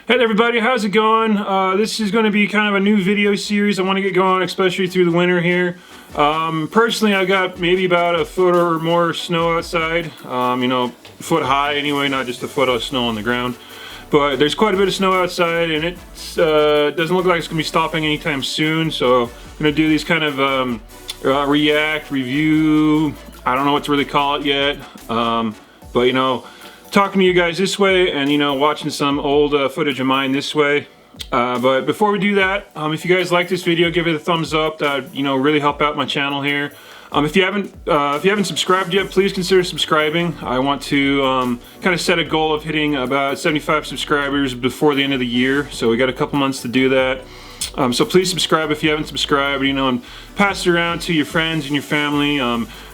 Hey everybody, how's it going? This is going to be kind of a new video series I want to get going, especially through the winter here. Personally, I got maybe about a foot or more snow outside. Foot high anyway, not just a foot of snow on the ground. But there's quite a bit of snow outside, and it doesn't look like it's going to be stopping anytime soon. So I'm going to do these kind of react, review, I don't know what to really call it yet. But talking to you guys this way and watching some old footage of mine this way. But before we do that, if you guys like this video, give it a thumbs up. That really help out my channel here. If you haven't subscribed yet, please consider subscribing. I want to kind of set a goal of hitting about 75 subscribers before the end of the year, so we got a couple months to do that. So please subscribe if you haven't subscribed, and pass it around to your friends and your family,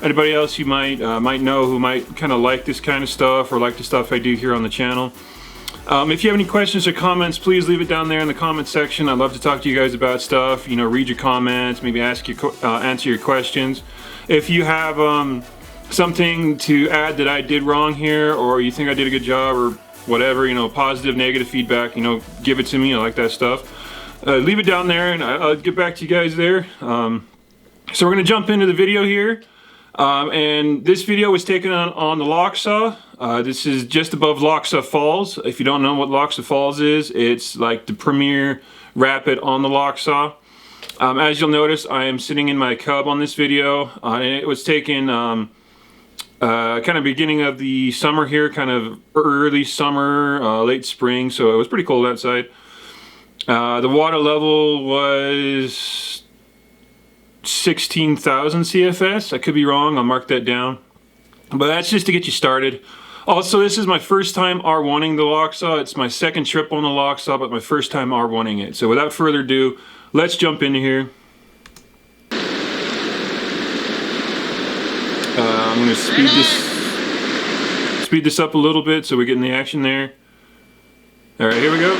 anybody else you might know who might kind of like this kind of stuff or like the stuff I do here on the channel. If you have any questions or comments, please leave it down there in the comment section. I'd love to talk to you guys about stuff, read your comments, maybe answer your questions. If you have something to add that I did wrong here, or you think I did a good job, or whatever, positive, negative feedback, give it to me. I like that stuff. Leave it down there and I'll get back to you guys there. So we're going to jump into the video here. And this video was taken on the Lochsa. This is just above Lochsa Falls. If you don't know what Lochsa Falls is, it's like the premier rapid on the Lochsa. As you'll notice, I am sitting in my cub on this video. And it was taken kind of beginning of the summer here, kind of early summer, late spring. So it was pretty cold outside. The water level was 16,000 CFS. I could be wrong, I'll mark that down. But that's just to get you started. Also, this is my first time R1ing the Lochsa. It's my second trip on the Lochsa, but my first time R1ing it. So without further ado, let's jump into here. I'm going to speed this up a little bit so we get in the action there. Alright, here we go.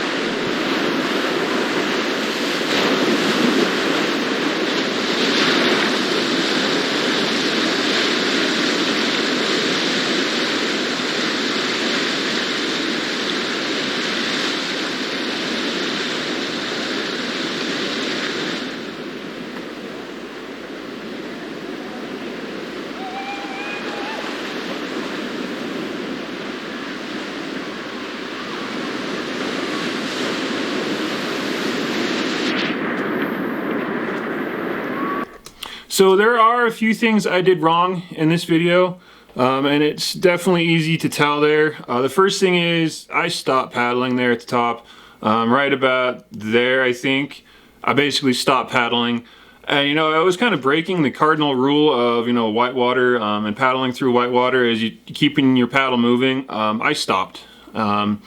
So there are a few things I did wrong in this video, and it's definitely easy to tell there. The first thing is I stopped paddling there at the top, right about there I think. I basically stopped paddling, and I was kind of breaking the cardinal rule of whitewater and paddling through whitewater as you keeping your paddle moving. I stopped. And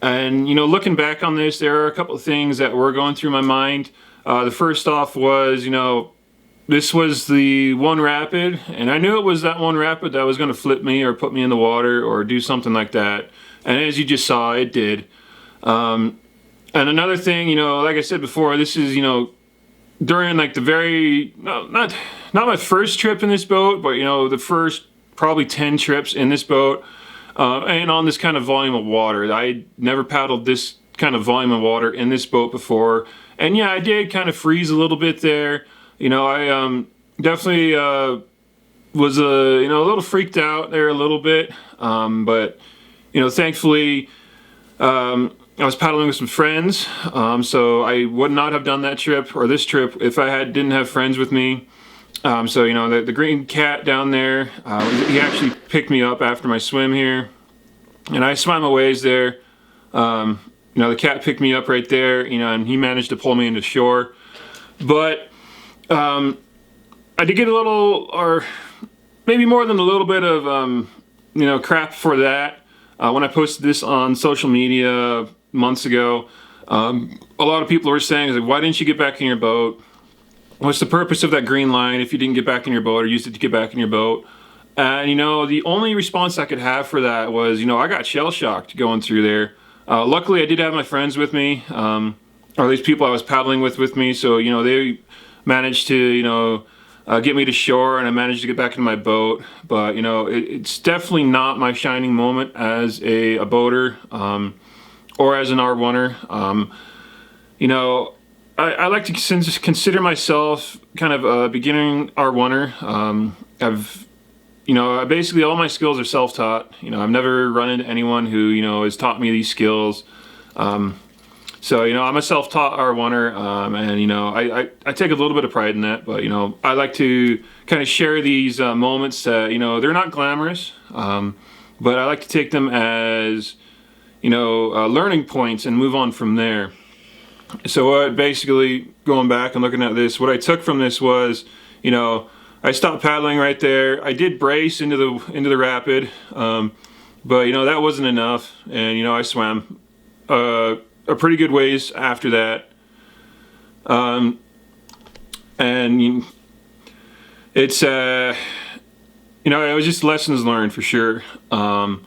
looking back on this, there are a couple of things that were going through my mind. The first off was, this was the one rapid, and I knew it was that one rapid that was going to flip me or put me in the water or do something like that. And as you just saw, it did. And another thing, like I said before, this is, during like the very, not my first trip in this boat, but the first probably 10 trips in this boat, and on this kind of volume of water. I never paddled this kind of volume of water in this boat before. And yeah, I did kind of freeze a little bit there. I definitely was a little freaked out there a little bit, but thankfully I was paddling with some friends, so I would not have done that trip or this trip if I didn't have friends with me. So the green cat down there, he actually picked me up after my swim here, and I swam a ways there. The cat picked me up right there, and he managed to pull me into shore. But I did get a little, or maybe more than a little bit of, crap for that. When I posted this on social media months ago, a lot of people were saying, like, why didn't you get back in your boat? What's the purpose of that green line if you didn't get back in your boat or used it to get back in your boat? And, the only response I could have for that was, I got shell-shocked going through there. Luckily, I did have my friends with me, or at least people I was paddling with me, so, they managed to, get me to shore, and I managed to get back in my boat. But it's definitely not my shining moment as a boater. or as an R1er. You know, I like to consider myself kind of a beginning R1er. Basically all my skills are self-taught. You know, I've never run into anyone who, you know, has taught me these skills. So, you know, I'm a self-taught R1er, and, you know, I take a little bit of pride in that, but, you know, I like to kind of share these moments that, you know, they're not glamorous, but I like to take them as, you know, learning points and move on from there. So basically, going back and looking at this, what I took from this was, you know, I stopped paddling right there. I did brace into the rapid, but, you know, that wasn't enough, and, you know, I swam a pretty good ways after that, and it's you know, it was just lessons learned for sure. The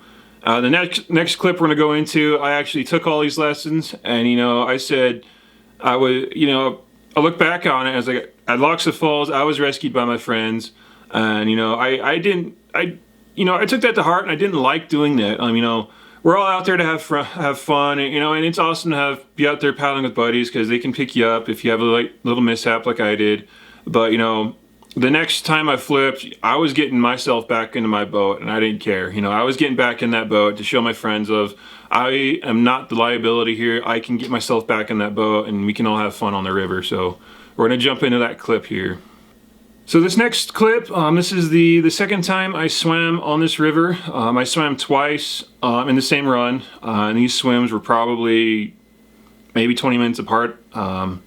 next clip we're gonna go into, I actually took all these lessons, and, you know, I said I would, you know, I look back on it as like at Lochsa Falls, I was rescued by my friends, and, you know, I took that to heart, and I didn't like doing that. You know, we're all out there to have fun, and, you know, and it's awesome to be out there paddling with buddies because they can pick you up if you have a little mishap like I did. But, you know, the next time I flipped, I was getting myself back into my boat, and I didn't care. You know, I was getting back in that boat to show my friends I am not the liability here. I can get myself back in that boat, and we can all have fun on the river. So we're gonna jump into that clip here. So this next clip, this is the second time I swam on this river. I swam twice in the same run, and these swims were probably maybe 20 minutes apart. This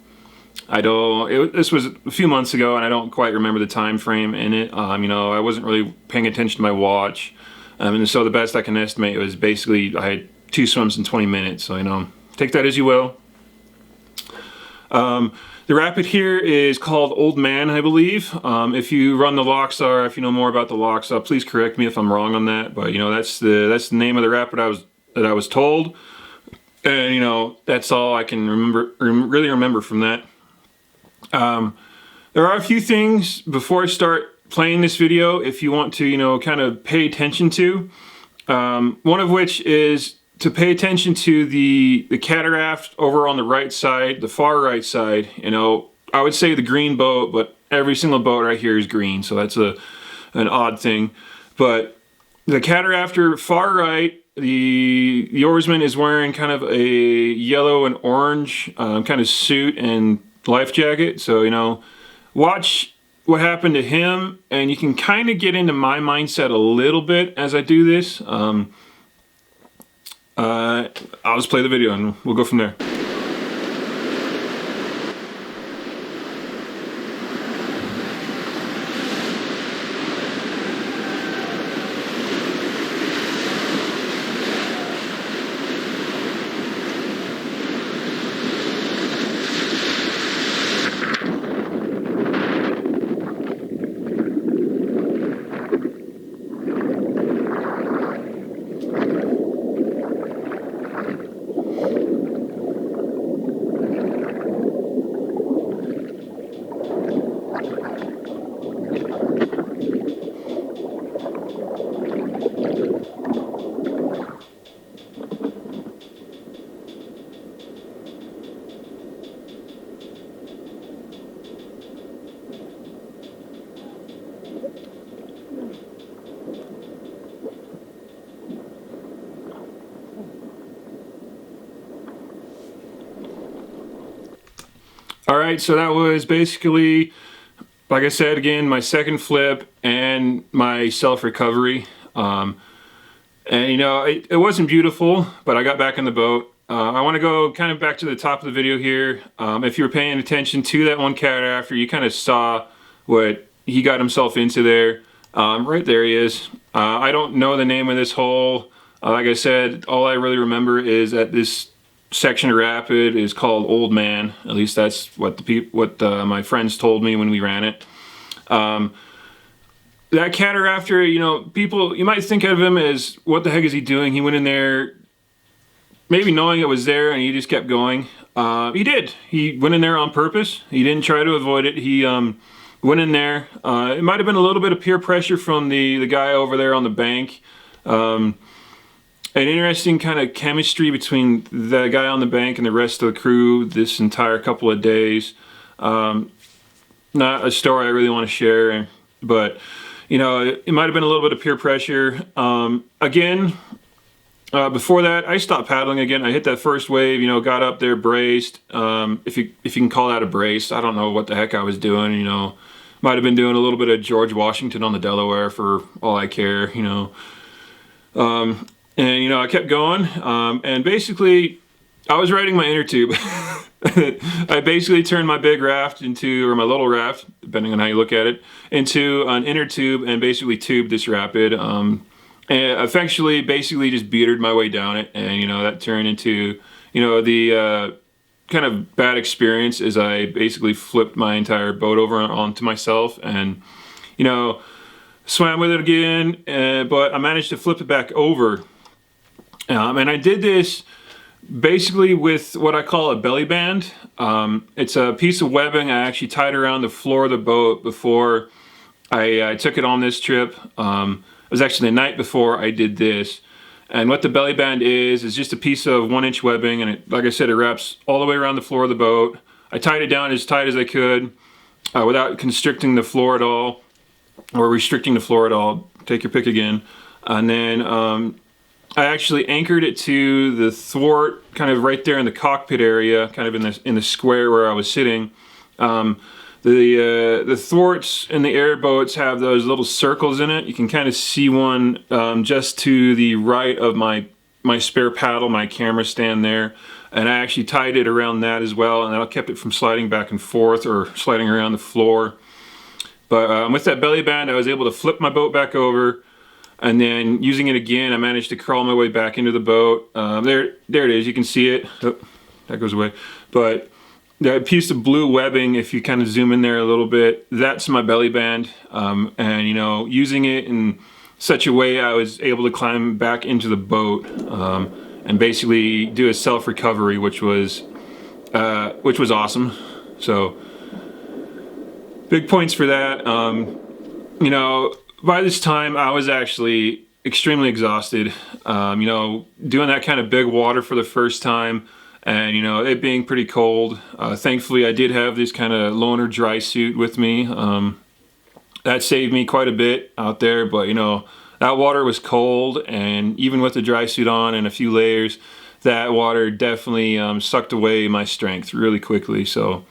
was a few months ago, and I don't quite remember the time frame in it. You know, I wasn't really paying attention to my watch, and so the best I can estimate was basically I had 2 swims in 20 minutes. So, you know, take that as you will. The rapid here is called Old Man, I believe. If you run the Lochsa, or if you know more about the Lochsa, please correct me if I'm wrong on that. But, you know, that's the name of the rapid that I was told, and, you know, that's all I can really remember from that. There are a few things before I start playing this video, if you want to, you know, kind of pay attention to. One of which is to pay attention to the cataract over on the right side, the far right side. You know, I would say the green boat, but every single boat right here is green, so that's an odd thing. But the cataract far right, the oarsman is wearing kind of a yellow and orange kind of suit and life jacket. So, you know, watch what happened to him, and you can kind of get into my mindset a little bit as I do this. I'll just play the video and we'll go from there. Alright, so that was basically, like I said again, my second flip and my self-recovery. And, you know, it wasn't beautiful, but I got back in the boat. I want to go kind of back to the top of the video here. If you were paying attention to that one cat after, you kind of saw what he got himself into there. Right there he is. I don't know the name of this hole. Like I said, all I really remember is that this section of rapid is called Old Man. At least that's what my friends told me when we ran it. That cat after, you know, people, you might think of him as, what the heck is he doing? He went in there maybe knowing it was there, and he just kept going. He did. He went in there on purpose. He didn't try to avoid it. He went in there. It might have been a little bit of peer pressure from the guy over there on the bank. an interesting kind of chemistry between the guy on the bank and the rest of the crew this entire couple of days. Not a story I really want to share, but you know, it might have been a little bit of peer pressure. Again, before that, I stopped paddling again. I hit that first wave, you know, got up there, braced. If you can call that a brace, I don't know what the heck I was doing. You know, might have been doing a little bit of George Washington on the Delaware for all I care. You know. And you know, I kept going, and basically I was riding my inner tube. I basically turned my big raft into, or my little raft, depending on how you look at it, into an inner tube and basically tubed this rapid. And effectually basically just beatered my way down it, and you know, that turned into, you know, the kind of bad experience as I basically flipped my entire boat over onto myself, and you know, swam with it again, but I managed to flip it back over. And I did this basically with what I call a belly band. It's a piece of webbing I actually tied around the floor of the boat before I took it on this trip. It was actually the night before I did this. And what the belly band is just a piece of 1-inch webbing, and it, like I said, it wraps all the way around the floor of the boat. I tied it down as tight as I could without constricting the floor at all, or restricting the floor at all. Take your pick again. And then I actually anchored it to the thwart, kind of right there in the cockpit area, kind of in the square where I was sitting. The thwarts in the airboats have those little circles in it. You can kind of see one just to the right of my spare paddle, my camera stand there. And I actually tied it around that as well, and that kept it from sliding back and forth or sliding around the floor. But with that belly band, I was able to flip my boat back over. And then using it again, I managed to crawl my way back into the boat. There it is. You can see it. Oh, that goes away. But that piece of blue webbing, if you kind of zoom in there a little bit, that's my belly band. And you know, using it in such a way, I was able to climb back into the boat and basically do a self-recovery, which was awesome. So big points for that. You know, by this time, I was actually extremely exhausted. You know, doing that kind of big water for the first time, and you know, it being pretty cold. Thankfully, I did have this kind of loaner dry suit with me. That saved me quite a bit out there, but you know, that water was cold, and even with the dry suit on and a few layers, that water definitely sucked away my strength really quickly. So,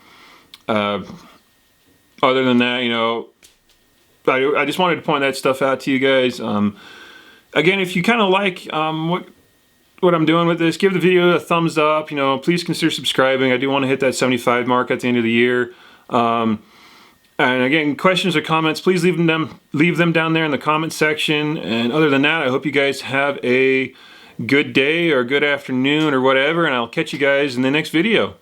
other than that, you know, I just wanted to point that stuff out to you guys. Again, if you kind of like what I'm doing with this, give the video a thumbs up. You know, please consider subscribing. I do want to hit that 75 mark at the end of the year. And again, questions or comments, please leave them down there in the comment section. And other than that, I hope you guys have a good day or good afternoon or whatever, and I'll catch you guys in the next video.